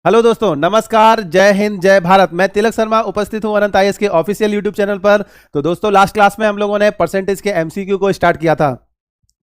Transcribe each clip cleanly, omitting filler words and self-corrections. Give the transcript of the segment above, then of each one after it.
Hello दोस्तों, नमस्कार, जय हिंद, जय भारत। मैं तिलक शर्मा उपस्थित हूं अनंत आईएएस के ऑफिशियल यूट्यूब चैनल पर। तो दोस्तों, लास्ट क्लास में हम लोगों ने परसेंटेज के एमसीक्यू को स्टार्ट किया था।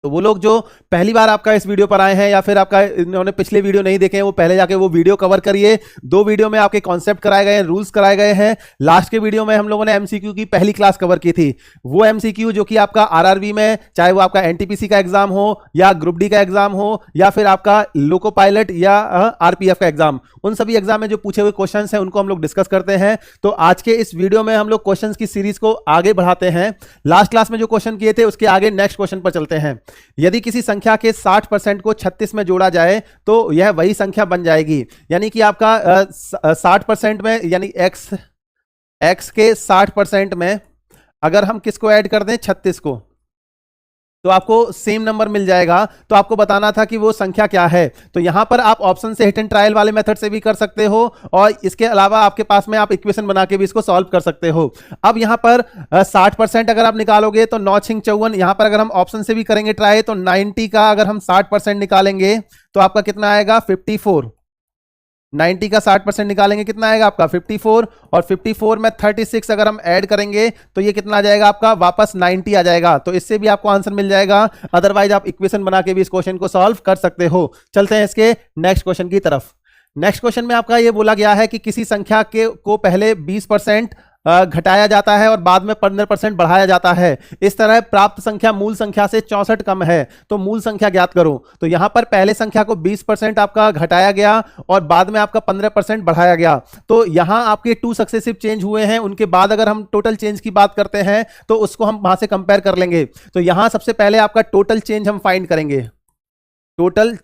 तो वो लोग जो पहली बार आपका इस वीडियो पर आए हैं या फिर आपका इन्होंने पिछले वीडियो नहीं देखे हैं, वो पहले जाके वो वीडियो कवर करिए। दो वीडियो में आपके कॉन्सेप्ट कराए गए हैं, रूल्स कराए गए हैं। लास्ट के वीडियो में हम लोगों ने एमसीक्यू की पहली क्लास कवर की थी। वो एमसीक्यू जो कि आपका आरआरबी में, चाहे वो आपका एनटीपीसी का एग्जाम हो या ग्रुप डी का एग्जाम हो या फिर आपका लोको पायलट या आरपीएफ का एग्जाम, उन सभी एग्जाम में जो पूछे हुए क्वेश्चन हैं उनको हम लोग डिस्कस करते हैं। तो आज के इस वीडियो में हम लोग क्वेश्चंस की सीरीज को आगे बढ़ाते हैं। लास्ट क्लास में जो क्वेश्चन किए थे उसके आगे नेक्स्ट क्वेश्चन पर चलते हैं। यदि किसी संख्या के 60% को 36 में जोड़ा जाए तो यह वही संख्या बन जाएगी। यानी कि आपका 60% में, यानी x के 60% में अगर हम किसको ऐड कर दें, 36 को, तो आपको सेम नंबर मिल जाएगा। तो आपको बताना था कि वो संख्या क्या है। तो यहां पर आप ऑप्शन से हिट एंड ट्रायल वाले मेथड से भी कर सकते हो, और इसके अलावा आपके पास में आप इक्वेशन बना के भी इसको सॉल्व कर सकते हो। अब यहां पर 60% अगर आप निकालोगे तो 9 6 54। यहां पर अगर हम ऑप्शन से भी करेंगे ट्राई तो 90 का अगर हम 60% निकालेंगे तो आपका कितना आएगा, 54। 90 का 60% निकालेंगे कितना आएगा आपका, 54। और 54 में 36 अगर हम ऐड करेंगे तो ये कितना आ जाएगा आपका, वापस 90 आ जाएगा। तो इससे भी आपको आंसर मिल जाएगा। अदरवाइज आप इक्वेशन बना के भी इस क्वेश्चन को सॉल्व कर सकते हो। चलते हैं इसके नेक्स्ट क्वेश्चन की तरफ। नेक्स्ट क्वेश्चन में आपका ये बोला गया है कि किसी संख्या के को पहले 20% घटाया जाता है और बाद में 15% बढ़ाया जाता है। इस तरह प्राप्त संख्या मूल संख्या से 64 कम है, तो मूल संख्या ज्ञात करो। तो यहां पर पहले संख्या को 20% आपका घटाया गया और बाद में आपका 15% बढ़ाया गया। तो यहां आपके 2 सक्सेसिव चेंज हुए हैं। उनके बाद अगर हम टोटल चेंज की बात करते हैं तो उसको हम वहां से कंपेयर कर लेंगे। तो यहां सबसे पहले आपका टोटल चेंज हम फाइंड करेंगे। टोटल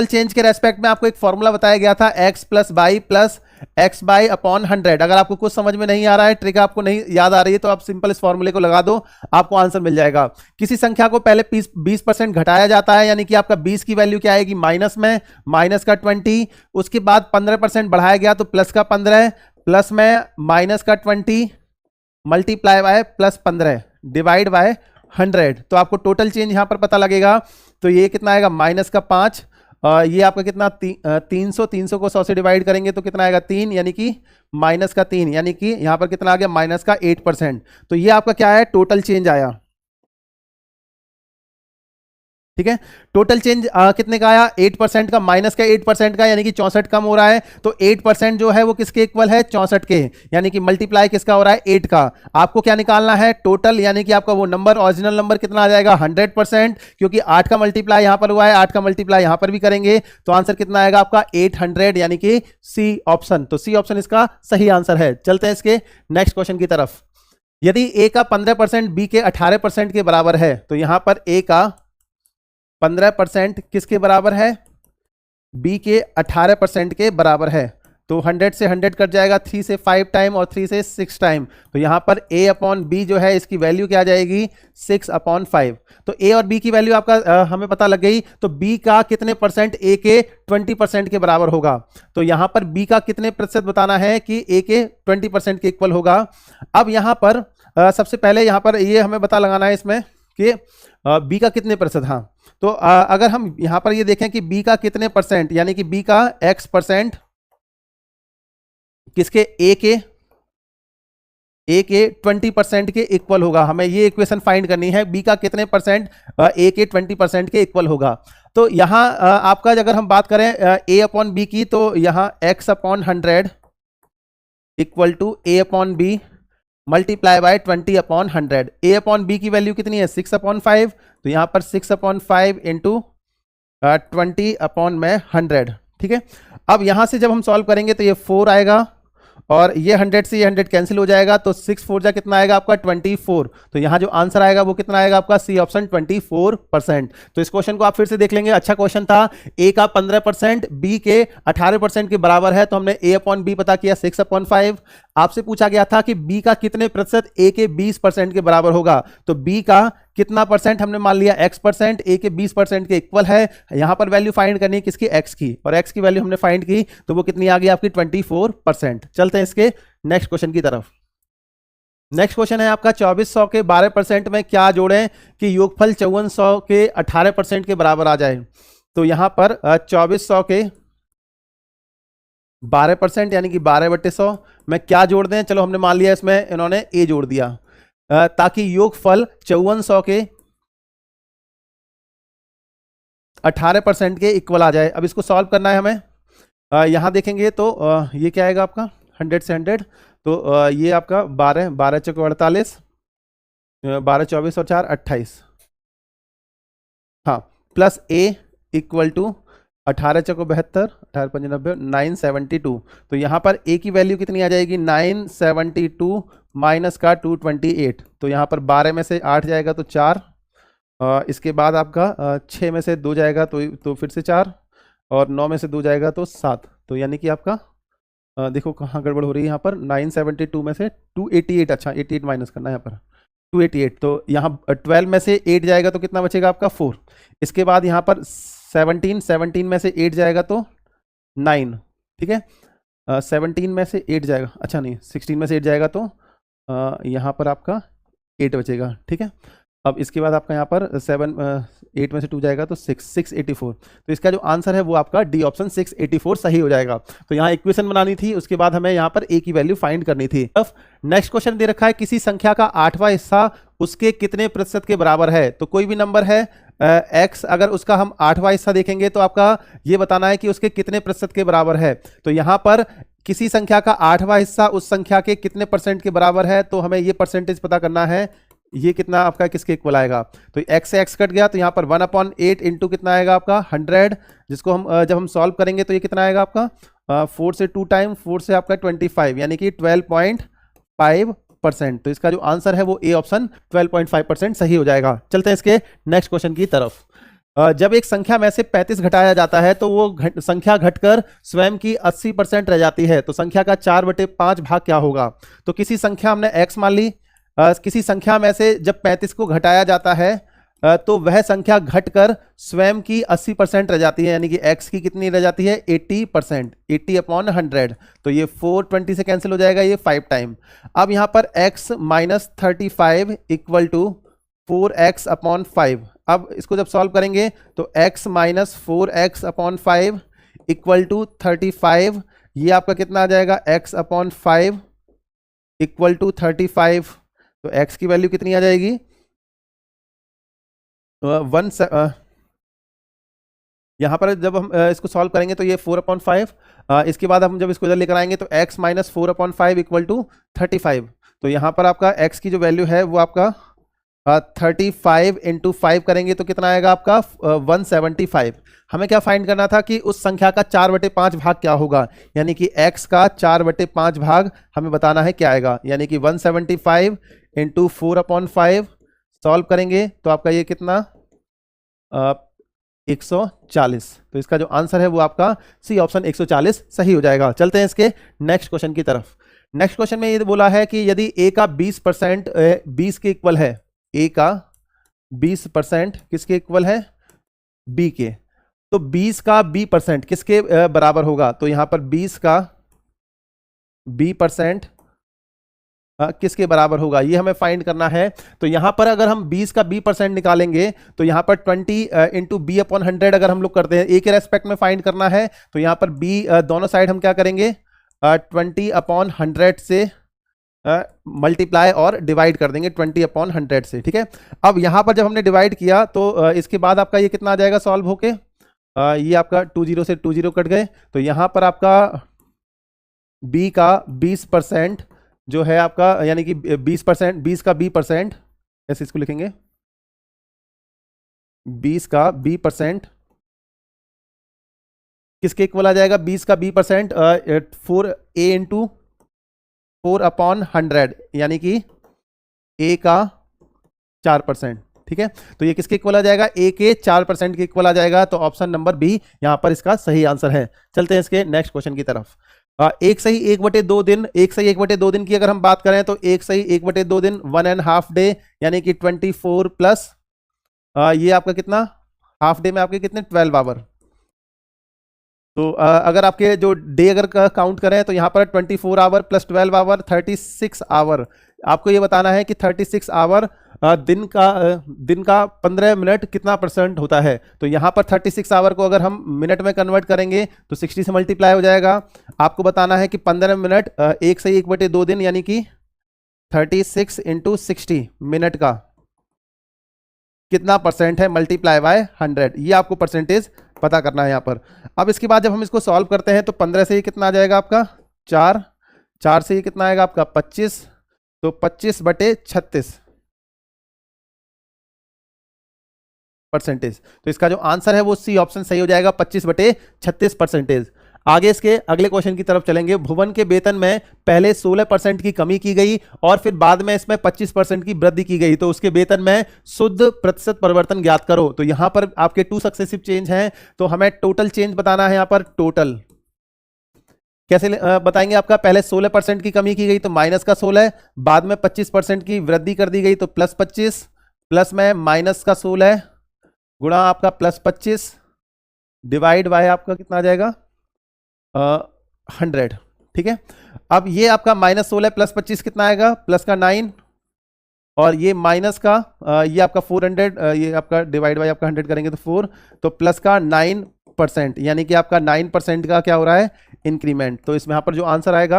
चेंज के रेस्पेक्ट में आपको एक फॉर्मूला बताया गया था, x plus by plus x by upon 100। अगर आपको कुछ समझ में नहीं आ रहा है, ट्रिक आपको नहीं याद आ रही है, तो आप सिंपल इस फॉर्मूले को लगा दो, आपको आंसर मिल जाएगा। किसी संख्या को पहले 20% घटाया जाता है, यानी कि आपका 20 की वैल्यू क्या आएगी, माइनस में, माइनस का 20। उसके बाद 15% बढ़ाया गया तो प्लस का 15, प्लस में माइनस का 20 multiply by plus 15 divide by 100। तो आपको टोटल चेंज यहां पर पता लगेगा। तो ये कितना आएगा, माइनस का 5। ये आपका कितना 300 को 100 से डिवाइड करेंगे तो कितना आएगा, 3, यानी कि माइनस का 3, यानी कि यहां पर कितना आ गया, माइनस का 8%। तो ये आपका क्या है, टोटल चेंज आया। ठीक है, टोटल चेंज कितने का आया, 8% का, माइनस का 8% का, यानी कि 64 कम हो रहा है। तो 8% जो है वो किसके इक्वल है, 64 के, यानी कि मल्टीप्लाई किसका हो रहा है, 8 का। आपको क्या निकालना है, टोटल, यानी कि आपका वो नंबर, ओरिजिनल नंबर कितना आ जाएगा, 100%, क्योंकि 8 का मल्टीप्लाई यहां पर हुआ है, 8 का मल्टीप्लाई यहां पर भी करेंगे तो आंसर कितना आएगा आपका, 800, यानी कि सी ऑप्शन। तो सी ऑप्शन इसका सही आंसर है। चलते हैं इसके नेक्स्ट क्वेश्चन की तरफ। यदि ए का 15% बी के 18% के बराबर है, तो यहां पर ए का 15% किसके बराबर है, बी के 18% के बराबर है। तो 100 से 100 कट जाएगा, 3 से 5 टाइम और 3 से 6 टाइम। तो यहां पर a अपॉन बी जो है इसकी वैल्यू क्या आ जाएगी, 6/5। तो a और b की वैल्यू आपका हमें पता लग गई। तो b का कितने परसेंट, a के 20% के बराबर होगा। तो यहां पर b का कितने प्रतिशत बताना है कि a के 20% के इक्वल होगा। अब यहां पर सबसे पहले यहां पर ये हमें पता लगाना है इसमें कि b का कितने प्रतिशत। हाँ, तो अगर हम यहां पर ये देखें कि b का कितने परसेंट, यानी कि b का x% किसके, a के 20% के इक्वल होगा। हमें ये इक्वेशन फाइंड करनी है, b का कितने परसेंट a के 20% के इक्वल होगा। तो यहां आपका अगर हम बात करें a अपॉन बी की, तो यहां x/100 equal to a upon b multiply by 20/100। a upon b की वैल्यू कितनी है, 6/5। तो यहां पर 6/5 इंटू 20/100। ठीक है, अब यहां से जब हम सॉल्व करेंगे तो ये 4 आएगा और ये 100 से ये 100 कैंसिल हो जाएगा। तो 6 4 जा कितना आएगा आपका, 24। तो यहां जो आंसर आएगा वो कितना आएगा आपका, सी ऑप्शन, 24%। तो इस क्वेश्चन को आप फिर से देख लेंगे, अच्छा क्वेश्चन था। ए का 15% बी के 18% के बराबर है, तो हमने a अपॉन बी पता किया, 6/5। आपसे पूछा गया था कि b का कितने प्रतिशत a के 20% के बराबर होगा। तो b का कितना परसेंट, हमने मान लिया x%, a के 20% के इक्वल है। यहां पर वैल्यू फाइंड करनी है किसकी, x की, और x की वैल्यू हमने फाइंड की तो वो कितनी आ गई आपकी, 24%। चलते हैं इसके नेक्स्ट क्वेश्चन की तरफ। नेक्स्ट क्वेश्चन है आपका, 2400 के 12% में क्या जोड़ें कि योगफल 5400 के 18% के बराबर आ जाए। तो यहां पर 2400 के 12% यानी कि 12/100 में क्या जोड़ दें, चलो हमने मान लिया इसमें इन्होंने ए जोड़ दिया, ताकि योगफल 5400 के 18% के इक्वल आ जाए। अब इसको सॉल्व करना है हमें। यहां देखेंगे तो ये क्या आएगा आपका 100 से 100, तो ये आपका 12 12 चौके 48, 12 24 और 4 28, हाँ, प्लस ए इक्वल टू 18 चौको 72, 18 5 90, 972। तो यहाँ पर ए की वैल्यू कितनी आ जाएगी 972 माइनस का 228, तो यहाँ पर 12 में से 8 जाएगा तो 4, इसके बाद आपका 6 में से 2 जाएगा तो फिर से 4, और 9 में से 2 जाएगा तो 7। तो यानी कि आपका देखो कहाँ गड़बड़ हो रही है, यहाँ पर 972 में से 288, अच्छा 88 माइनस करना है यहाँ पर 288, तो यहाँ 12 में से 8 जाएगा तो कितना बचेगा आपका 4। इसके बाद यहाँ पर 17 में से 8 जाएगा तो 9, ठीक है, 17 में से 8 जाएगा, अच्छा नहीं 16 में से 8 जाएगा तो यहाँ पर आपका 8 बचेगा, ठीक है। अब इसके बाद आपका यहाँ पर 8 में से 2 जाएगा तो 684, तो इसका जो आंसर है वो आपका डी ऑप्शन 684 सही हो जाएगा। तो यहाँ इक्वेशन बनानी थी, उसके बाद हमें यहाँ पर ए की वैल्यू फाइंड करनी थी। अब नेक्स्ट क्वेश्चन दे रखा है किसी संख्या का 8वां हिस्सा उसके कितने प्रतिशत के बराबर है। तो कोई भी नंबर है x, अगर उसका हम 8वां हिस्सा देखेंगे तो आपका ये बताना है कि उसके कितने प्रतिशत के बराबर है। तो यहाँ पर किसी संख्या का 8वां हिस्सा उस संख्या के कितने परसेंट के बराबर है, तो हमें ये परसेंटेज पता करना है, ये कितना आपका किसके इक्वल आएगा। तो x से x कट गया तो यहाँ पर 1/8 इंटू कितना आएगा आपका 100, जिसको हम जब हम सॉल्व करेंगे तो ये कितना आएगा आपका 4 से 2 टाइम 4 से आपका 25, यानी कि 12.5%। तो इसका जो आंसर है वो ए ऑप्शन 12.5% सही हो जाएगा। चलते हैं इसके नेक्स्ट क्वेश्चन की तरफ। जब एक संख्या में से 35 घटाया जाता है तो वो संख्या घटकर स्वयं की 80% रह जाती है, तो संख्या का 4/5 भाग क्या होगा। तो किसी संख्या हमने x मान ली, किसी संख्या में से जब 35 को घटाया जाता है तो वह संख्या घटकर स्वयं की 80% रह जाती है, यानी कि x की कितनी रह जाती है 80%, 80/100। तो ये 420 से कैंसिल हो जाएगा, ये 5 टाइम। अब यहाँ पर x minus 35 equal to 4x/5। अब इसको जब सॉल्व करेंगे तो x minus 4x/5 equal to 35, ये आपका कितना आ जाएगा x/5 इक्वल टू 35। तो x की वैल्यू कितनी आ जाएगी 1। यहाँ पर जब हम इसको सॉल्व करेंगे तो ये 4/5, इसके बाद हम जब इसको इधर लेकर आएंगे तो x माइनस 4/5 इक्वल टू 35। तो यहाँ पर आपका x की जो वैल्यू है वो आपका 35 इंटू 5 करेंगे तो कितना आएगा आपका 175। हमें क्या फाइंड करना था कि उस संख्या का 4/5 भाग क्या होगा, यानी कि x का 4/5 भाग हमें बताना है क्या आएगा, यानी कि 175 इंटू 4/5 सॉल्व करेंगे तो आपका ये कितना 140। तो इसका जो आंसर है वो आपका सी ऑप्शन 140 सही हो जाएगा। चलते हैं इसके नेक्स्ट क्वेश्चन की तरफ। नेक्स्ट क्वेश्चन में ये बोला है कि यदि a का 20% 20 के इक्वल है, a का 20% किसके इक्वल है b के, तो 20 का b% किसके बराबर होगा। तो यहां पर 20 का b% किसके बराबर होगा ये हमें फाइंड करना है। तो यहां पर अगर हम 20 का b% निकालेंगे तो यहां पर 20 इंटू b/100 अगर हम लोग करते हैं, a के रेस्पेक्ट में फाइंड करना है, तो यहां पर b दोनों साइड हम क्या करेंगे 20/100 से मल्टीप्लाई और डिवाइड कर देंगे 20/100 से, ठीक है। अब यहां पर जब हमने डिवाइड किया तो इसके बाद आपका ये कितना आ जाएगा सॉल्व होके, ये आपका 20 से 20 कट गए, तो यहां पर आपका b का 20% जो है आपका, यानी कि 20%, 20 का b%, ऐसे इसको लिखेंगे 20 का b% किसके इक्वल आ जाएगा, 20 का b% 4a इंटू 4/100, यानी कि a का 4%, ठीक है। तो ये किसके इक्वल आ जाएगा, a के 4% के इक्वल आ जाएगा। तो ऑप्शन नंबर बी यहां पर इसका सही आंसर है। चलते हैं इसके नेक्स्ट क्वेश्चन की तरफ। 1/2 दिन, 1/2 दिन की अगर हम बात करें तो 1/2 दिन 1.5 डे, यानी कि 24 प्लस ये आपका कितना हाफ डे में आपके कितने 12 आवर। तो अगर आपके जो डे अगर काउंट करें तो यहाँ पर 24 आवर प्लस 12 आवर 36 आवर। आपको ये बताना है कि 36 आवर दिन का 15 मिनट कितना परसेंट होता है? तो यहाँ पर 36 आवर को अगर हम मिनट में कन्वर्ट करेंगे तो 60 से मल्टीप्लाई हो जाएगा। आपको बताना है कि 15 मिनट 1 से 1/2 दिन, यानी कि 36 × 60 मिनट का कितना परसेंट है, मल्टीप्लाई बाय 100। ये आपको परसेंटेज पता करना है यहाँ पर। अब इसके बाद जब हम इसको सॉल्व करते हैं तो 15 से ये कितना आ जाएगा आपका 4, 4 से ये कितना आएगा आपका 25, तो 25/36 परसेंटेज। तो इसका जो आंसर है वो सी ऑप्शन सही हो जाएगा, 25/36 परसेंटेज। आगे इसके अगले क्वेश्चन की तरफ चलेंगे। भुवन के वेतन में पहले 16% की कमी की गई और फिर बाद में इसमें 25% की वृद्धि की गई, तो उसके वेतन में शुद्ध प्रतिशत परिवर्तन ज्ञात करो। तो यहां पर आपके 2 सक्सेसिव चेंज हैं, तो हमें टोटल चेंज बताना है। यहां पर टोटल कैसे बताएंगे? आपका पहले 16% की कमी की गई तो माइनस का 16, बाद में 25% की वृद्धि कर दी गई तो +25, प्लस में माइनस का 16 गुणा आपका +25 डिवाइड बाय आपका कितना आ जाएगा 100। ठीक है, अब ये आपका -16 + 25 कितना आएगा, प्लस का 9, और ये माइनस का ये आपका 400, ये आपका डिवाइड बाय आपका 100 करेंगे तो 4, तो प्लस का 9%, यानी कि आपका 9% का क्या हो रहा है, इंक्रीमेंट। तो इसमें यहाँ पर जो आंसर आएगा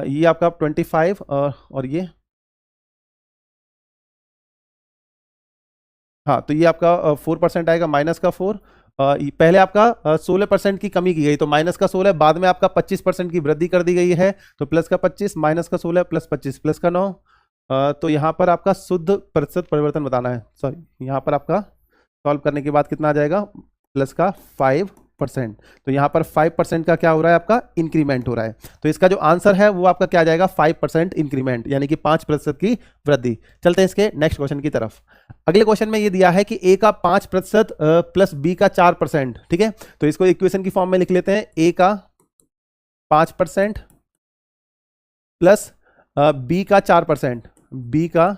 ये आपका 25 और ये, हाँ, तो ये आपका 4% आएगा, माइनस का 4। पहले आपका 16% की कमी की गई तो माइनस का 16, बाद में आपका 25% की वृद्धि कर दी गई है तो प्लस का 25, माइनस का 16 + 25 प्लस का 9। तो यहाँ पर आपका शुद्ध प्रतिशत परिवर्तन बताना है। सॉरी, यहाँ पर आपका सॉल्व करने के बाद कितना आ जाएगा, प्लस का 5%। तो यहाँ पर 5% का क्या हो रहा है, आपका इंक्रीमेंट हो रहा है। तो इसका जो आंसर है वो आपका क्या आ जाएगा, 5% इंक्रीमेंट, यानी कि 5% की वृद्धि। चलते हैं इसके नेक्स्ट क्वेश्चन की तरफ। अगले क्वेश्चन में ये दिया है कि ए का 5% प्लस बी का 4%। ठीक है, तो इसको इक्वेशन की फॉर्म में लिख लेते हैं। ए का 5% प्लस बी का 4%, बी का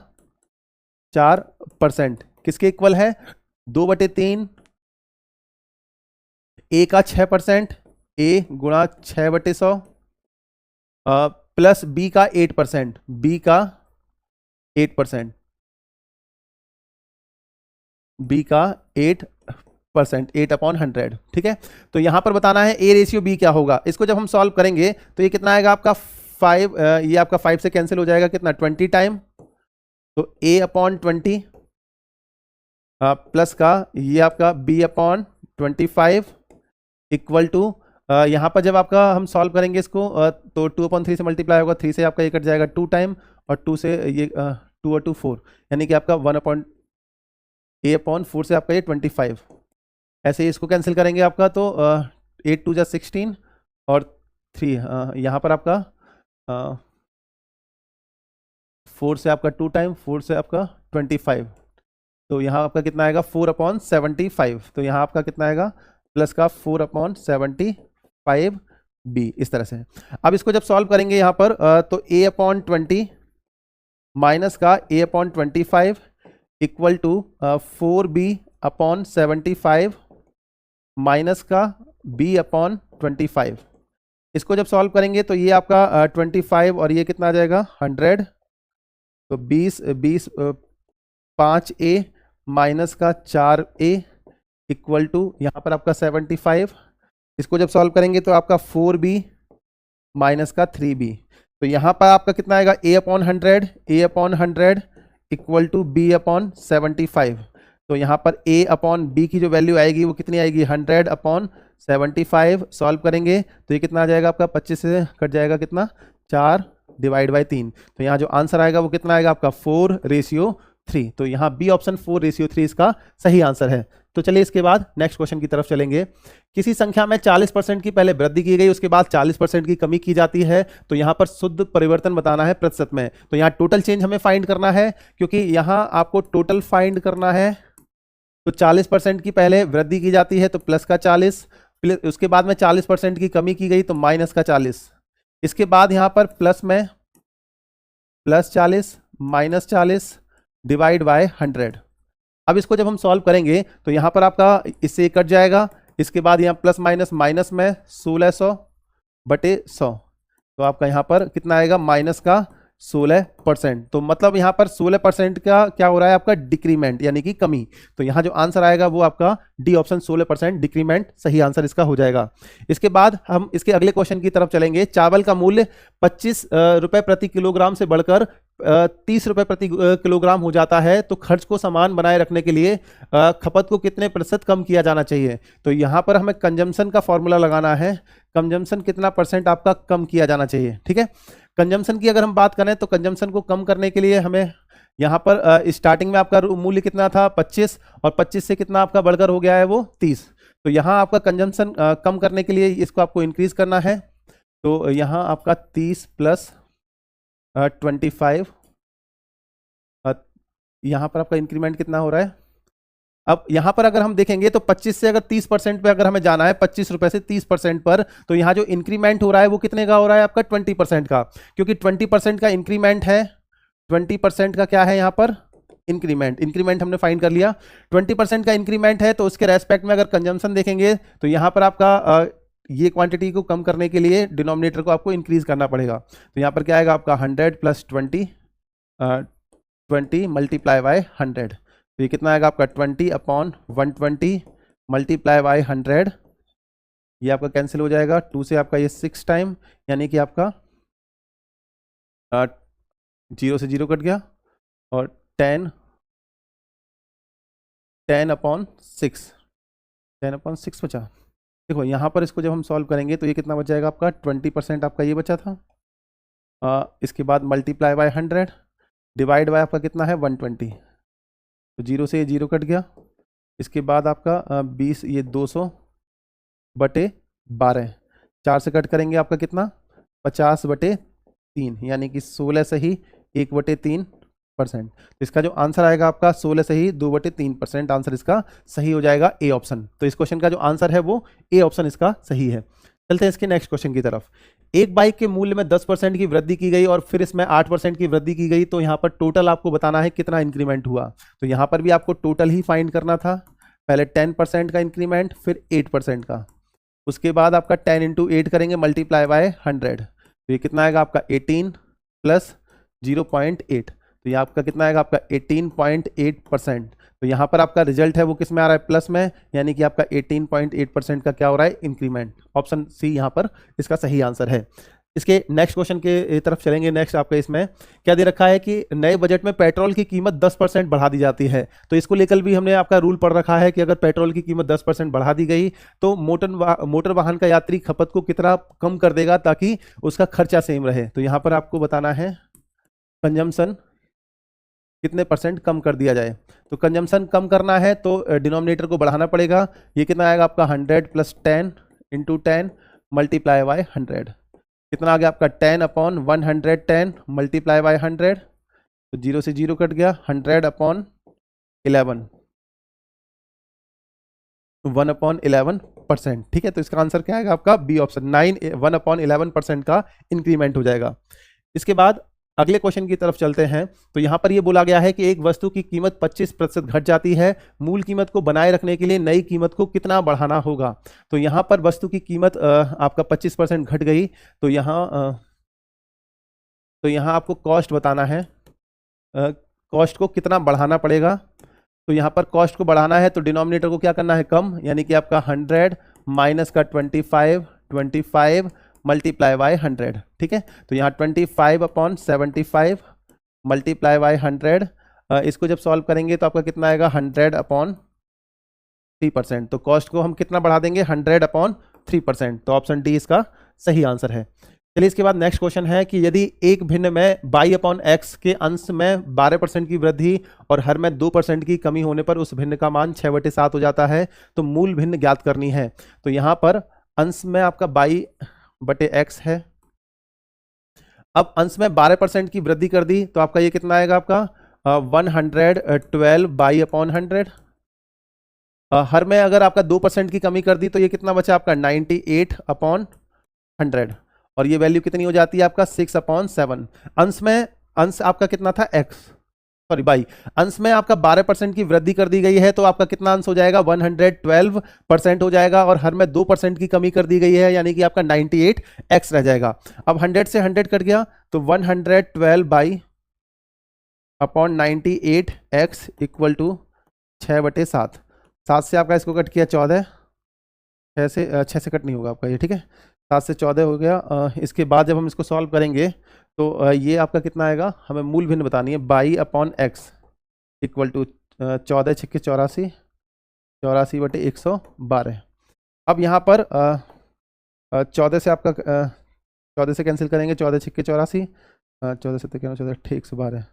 4% किसके इक्वल है, 2/3। ए का 6%, ए गुणा 6/100 प्लस बी का 8%, बी का 8%, बी का 8%, 8/100। ठीक है, तो यहां पर बताना है ए रेशियो बी क्या होगा। इसको जब हम सॉल्व करेंगे तो ये कितना आएगा आपका 5, ये आपका 5 से कैंसिल हो जाएगा, कितना 20 टाइम, तो A/20 प्लस का ये आपका B/25 इक्वल टू, यहाँ पर जब आपका हम सॉल्व करेंगे इसको तो 2/3 से मल्टीप्लाई होगा, 3 से आपका ये कट जाएगा 2 टाइम, और 2 से ये 2 और 2 4, यानी कि आपका A/4 से आपका ये 25। ऐसे ही इसको कैंसिल करेंगे आपका तो 8 2 जा 16 और 3, यहाँ पर आपका 4 से आपका 2 टाइम, 4 से आपका 25, तो यहाँ आपका कितना आएगा 4/75। तो यहाँ आपका कितना आएगा, प्लस का 4/75 बी, इस तरह से। अब इसको जब सॉल्व करेंगे यहाँ पर तो A/20 माइनस का A/25 equal to 4B/75 minus का B/25। इसको जब सॉल्व करेंगे तो ये आपका 25 और ये कितना आ जाएगा 100, तो 20 5A माइनस का 4A इक्वल टू यहाँ पर आपका 75। इसको जब सॉल्व करेंगे तो आपका 4B माइनस का 3B, तो यहाँ पर आपका कितना आएगा A/100 इक्वल टू B/75। तो यहाँ पर A/B की जो वैल्यू आएगी वो कितनी आएगी 100/75। सॉल्व करेंगे तो ये कितना आ जाएगा आपका 25 से कट जाएगा कितना 4 डिवाइड बाई 3, तो यहाँ जो आंसर आएगा वो कितना आएगा आपका 4:3। तो यहाँ बी ऑप्शन 4:3 इसका सही आंसर है। तो चलिए इसके बाद नेक्स्ट क्वेश्चन की तरफ चलेंगे। किसी संख्या में 40% की पहले वृद्धि की गई, उसके बाद 40% की कमी की जाती है, तो यहाँ पर शुद्ध परिवर्तन बताना है प्रतिशत में। तो यहाँ टोटल चेंज हमें फाइंड करना है, क्योंकि यहाँ आपको टोटल फाइंड करना है। तो 40% की पहले वृद्धि की जाती है तो प्लस का 40, उसके बाद में 40% की कमी की गई तो माइनस का 40, इसके बाद यहाँ पर प्लस में +40 -40 डिवाइड बाय 100। अब इसको जब हम सॉल्व करेंगे तो यहाँ पर आपका इससे कट जाएगा, इसके बाद यहाँ प्लस माइनस में 1600/100, तो आपका यहाँ पर कितना आएगा माइनस का 16%। तो मतलब यहाँ पर 16% का क्या हो रहा है आपका डिक्रीमेंट यानी कि कमी। तो यहाँ जो आंसर आएगा वो आपका डी ऑप्शन 16% डिक्रीमेंट सही आंसर इसका हो जाएगा। इसके बाद हम इसके अगले क्वेश्चन की तरफ चलेंगे। चावल का मूल्य 25 रुपए प्रति किलोग्राम से बढ़कर 30 रुपए प्रति किलोग्राम हो जाता है, तो खर्च को समान बनाए रखने के लिए खपत को कितने प्रतिशत कम किया जाना चाहिए। तो यहाँ पर हमें कंजम्पशन का फॉर्मूला लगाना है। कंजम्पशन कितना परसेंट आपका कम किया जाना चाहिए, ठीक है। कंजम्पशन की अगर हम बात करें तो कंजम्पशन को कम करने के लिए हमें यहाँ पर स्टार्टिंग में आपका मूल्य कितना था 25, और 25 से कितना आपका बढ़कर हो गया है वो 30। तो यहाँ आपका कंजम्पशन कम करने के लिए इसको आपको इंक्रीज करना है। तो यहाँ आपका 30 प्लस 25, यहाँ पर आपका इंक्रीमेंट कितना हो रहा है। अब यहाँ पर अगर हम देखेंगे तो 25 से अगर 30% पे अगर हमें जाना है, 25 रुपए से 30% पर, तो यहाँ जो इंक्रीमेंट हो रहा है वो कितने का हो रहा है आपका 20% का, क्योंकि 20% का इंक्रीमेंट है। 20% का क्या है यहाँ पर इंक्रीमेंट हमने फाइंड कर लिया। 20% का इंक्रीमेंट है, तो उसके रेस्पेक्ट में अगर कंजम्पशन देखेंगे तो यहाँ पर आपका ये क्वांटिटी को कम करने के लिए डिनोमिनेटर को आपको इंक्रीज करना पड़ेगा। तो यहाँ पर क्या आएगा आपका 100 प्लस 20 मल्टीप्लाई बाय 100। तो ये कितना आएगा आपका 20/120 मल्टीप्लाई बाय 100। ये आपका कैंसिल हो जाएगा, 2 से आपका ये 6 टाइम, यानी कि आपका 0 से 0 कट गया, और 10/6 बचा। देखो यहाँ पर इसको जब हम सॉल्व करेंगे तो ये कितना बच जाएगा आपका 20% आपका ये बचा था। इसके बाद मल्टीप्लाई बाय 100 डिवाइड बाय आपका कितना है 120। तो 0 से ये 0 कट गया। इसके बाद आपका 20 ये 200/12, 4 से कट करेंगे आपका कितना 50/3, यानी कि 16 सही 1/3%। तो इसका जो आंसर आएगा आपका 16 सही 2/3%, आंसर इसका सही हो जाएगा ए ऑप्शन। तो इस क्वेश्चन का जो आंसर है वो ए ऑप्शन इसका सही है। चलते हैं इसके नेक्स्ट क्वेश्चन की तरफ। एक बाइक के मूल्य में 10% की वृद्धि की गई और फिर इसमें 8% की वृद्धि की गई, तो यहाँ पर टोटल आपको बताना है कितना इंक्रीमेंट हुआ। तो यहाँ पर भी आपको टोटल ही फाइंड करना था। पहले 10% का इंक्रीमेंट, फिर 8% का, उसके बाद आपका 10 × 8 करेंगे मल्टीप्लाई बाय 100। तो ये कितना आएगा आपका 18 प्लस 0.8, तो ये आपका कितना आएगा आपका 18.8%। तो यहाँ पर आपका रिजल्ट है वो किस में आ रहा है प्लस में, यानी कि आपका 18.8% का क्या हो रहा है इंक्रीमेंट। ऑप्शन सी यहाँ पर इसका सही आंसर है। इसके नेक्स्ट क्वेश्चन के तरफ चलेंगे। नेक्स्ट आपका इसमें क्या दे रखा है कि नए बजट में पेट्रोल की कीमत 10% बढ़ा दी जाती है। तो इसको लेकर भी हमने आपका रूल पढ़ रखा है कि अगर पेट्रोल की कीमत 10% बढ़ा दी गई तो मोटर वाहन का यात्री खपत को कितना कम कर देगा ताकि उसका खर्चा सेम रहे। तो यहाँ पर आपको बताना है कंजम्पशन कितने परसेंट कम कर दिया जाए। तो कंजम्पशन कम करना है तो डिनोमिनेटर को बढ़ाना पड़ेगा। ये कितना आएगा आपका 100 प्लस 10 × 10 मल्टीप्लाई बाय 100। कितना आ गया आपका 10/110 मल्टीप्लाई बाय 100। तो 0 से 0 कट गया, 100/11 1/11%। ठीक है, तो इसका आंसर क्या आएगा आपका बी ऑप्शन 1/11% का इंक्रीमेंट हो जाएगा। इसके बाद अगले क्वेश्चन की तरफ चलते हैं। तो यहाँ पर ये बोला गया है कि एक वस्तु की कीमत 25% घट जाती है, मूल कीमत को बनाए रखने के लिए नई कीमत को कितना बढ़ाना होगा। तो यहाँ पर वस्तु की कीमत आपका 25% घट गई, तो यहाँ आपको कॉस्ट बताना है, कॉस्ट को कितना बढ़ाना पड़ेगा। तो यहाँ पर कॉस्ट को बढ़ाना है तो डिनोमिनेटर को क्या करना है कम, यानी कि आपका 100 माइनस का 25 मल्टीप्लाई बाय 100। ठीक है, तो यहाँ 25/75 मल्टीप्लाई बाय 100। इसको जब सॉल्व करेंगे तो आपका कितना आएगा 100/3%। तो कॉस्ट को हम कितना बढ़ा देंगे 100/3%। तो ऑप्शन डी इसका सही आंसर है। चलिए इसके बाद नेक्स्ट क्वेश्चन है कि यदि एक भिन्न में y/x के अंश में 12% की वृद्धि और हर में 2% की कमी होने पर उस भिन्न का मान 6/7 हो जाता है, तो मूल भिन्न ज्ञात करनी है। तो यहाँ पर अंश में आपका y/x है। अब अंश में 12% की वृद्धि कर दी तो आपका ये कितना आएगा आपका 112y/100। हर में अगर आपका 2% की कमी कर दी तो ये कितना बचा आपका 98/100, और ये वैल्यू कितनी हो जाती है आपका 6/7। अंश में अंश आपका कितना था x, सॉरी बाई, अंश में आपका 12% की वृद्धि कर दी गई है, तो आपका कितना अंश हो जाएगा, 112% हो जाएगा, और हर में 2% की कमी कर दी गई है, यानी कि आपका 98x रह जाएगा। अब 100 से 100 कट गया, तो 112 by upon 98x equal to 6/7। 7 से आपका इसको कट किया 14, 6 से कट नहीं होगा आपका ये, ठीक है, 7 से 14 हो गया। इसके बाद जब हम इसको सॉल्व करेंगे तो ये आपका कितना आएगा, हमें मूल भिन्न बतानी है, y upon x equal to 14 छक्के 84, 84/112। अब यहाँ पर 14 से आपका 14 से कैंसिल करेंगे, 14 छक्के 84, 14 से 14 112,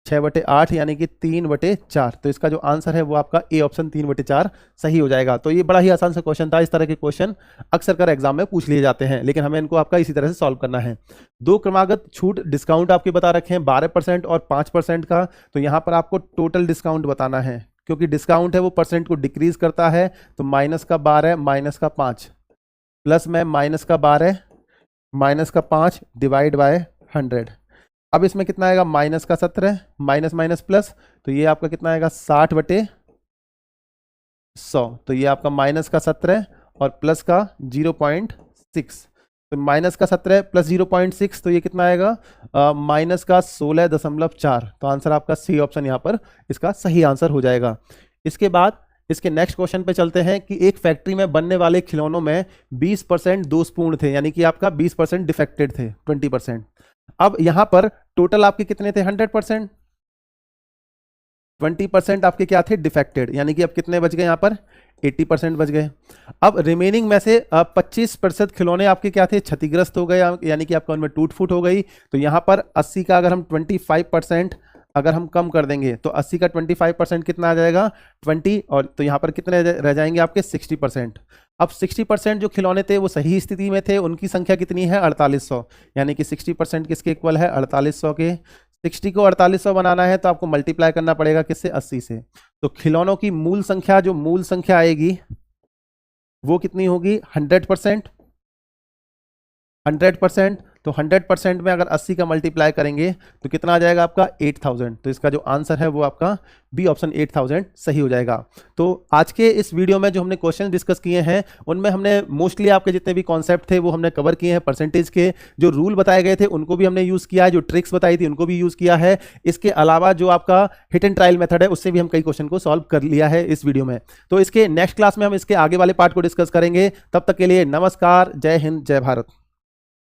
6/8 यानी कि 3/4। तो इसका जो आंसर है वो आपका ए ऑप्शन 3/4 सही हो जाएगा। तो ये बड़ा ही आसान सा क्वेश्चन था। इस तरह के क्वेश्चन अक्सर कर एग्जाम में पूछ लिए जाते हैं, लेकिन हमें इनको आपका इसी तरह से सॉल्व करना है। दो क्रमागत छूट डिस्काउंट आपके बता रखे हैं 12% और 5% का। तो यहाँ पर आपको टोटल डिस्काउंट बताना है, क्योंकि डिस्काउंट है वो परसेंट को डिक्रीज करता है। तो माइनस का 12 माइनस का 5 प्लस में माइनस का 12 माइनस का 5 डिवाइड बाय 100। अब इसमें कितना आएगा, माइनस का 17 माइनस माइनस प्लस, तो ये आपका कितना आएगा 60/100। तो ये आपका माइनस का 17 और प्लस का 0.6, तो माइनस का 17 प्लस 0.6, तो ये कितना आएगा माइनस का 16.4। तो आंसर आपका सी ऑप्शन यहाँ पर इसका सही आंसर हो जाएगा। इसके बाद इसके नेक्स्ट क्वेश्चन पे चलते हैं कि एक फैक्ट्री में बनने वाले खिलौनों में 20% दोषपूर्ण थे, यानी कि आपका 20% डिफेक्टेड थे, 20%। अब यहां पर टोटल आपके कितने थे, 100%, 20% आपके क्या थे, डिफेक्टेड, यानी कि अब कितने बच गए, यहां पर 80% बच गए। अब रिमेनिंग में से 25% खिलौने आपके क्या थे, क्षतिग्रस्त हो गए, यानी कि आपका उनमें टूट फूट हो गई। तो यहां पर 80 का अगर हम 25% अगर हम कम कर देंगे, तो 80 का 25% कितना आ जाएगा, 20, और तो यहाँ पर कितने रह जाएंगे आपके 60%। अब 60% जो खिलौने थे वो सही स्थिति में थे, उनकी संख्या कितनी है, 4800, यानी कि 60% किसके इक्वल है, 4800 के। 60 को 4800 बनाना है तो आपको मल्टीप्लाई करना पड़ेगा किससे, 80 से। तो खिलौनों की मूल संख्या, जो मूल संख्या आएगी वो कितनी होगी, 100%। 100%, तो 100% में अगर 80 का मल्टीप्लाई करेंगे तो कितना आ जाएगा आपका 8000। तो इसका जो आंसर है वो आपका बी ऑप्शन 8000 सही हो जाएगा। तो आज के इस वीडियो में जो हमने क्वेश्चन डिस्कस किए हैं उनमें हमने मोस्टली आपके जितने भी कॉन्सेप्ट थे वो हमने कवर किए हैं। परसेंटेज के जो रूल बताए गए थे उनको भी हमने यूज़ किया है, जो ट्रिक्स बताई थी उनको भी यूज़ किया है। इसके अलावा जो आपका हिट एंड ट्रायल मेथड है उससे भी हम कई क्वेश्चन को सॉल्व कर लिया है इस वीडियो में। तो इसके नेक्स्ट क्लास में हम इसके आगे वाले पार्ट को डिस्कस करेंगे। तब तक के लिए नमस्कार, जय हिंद, जय भारत।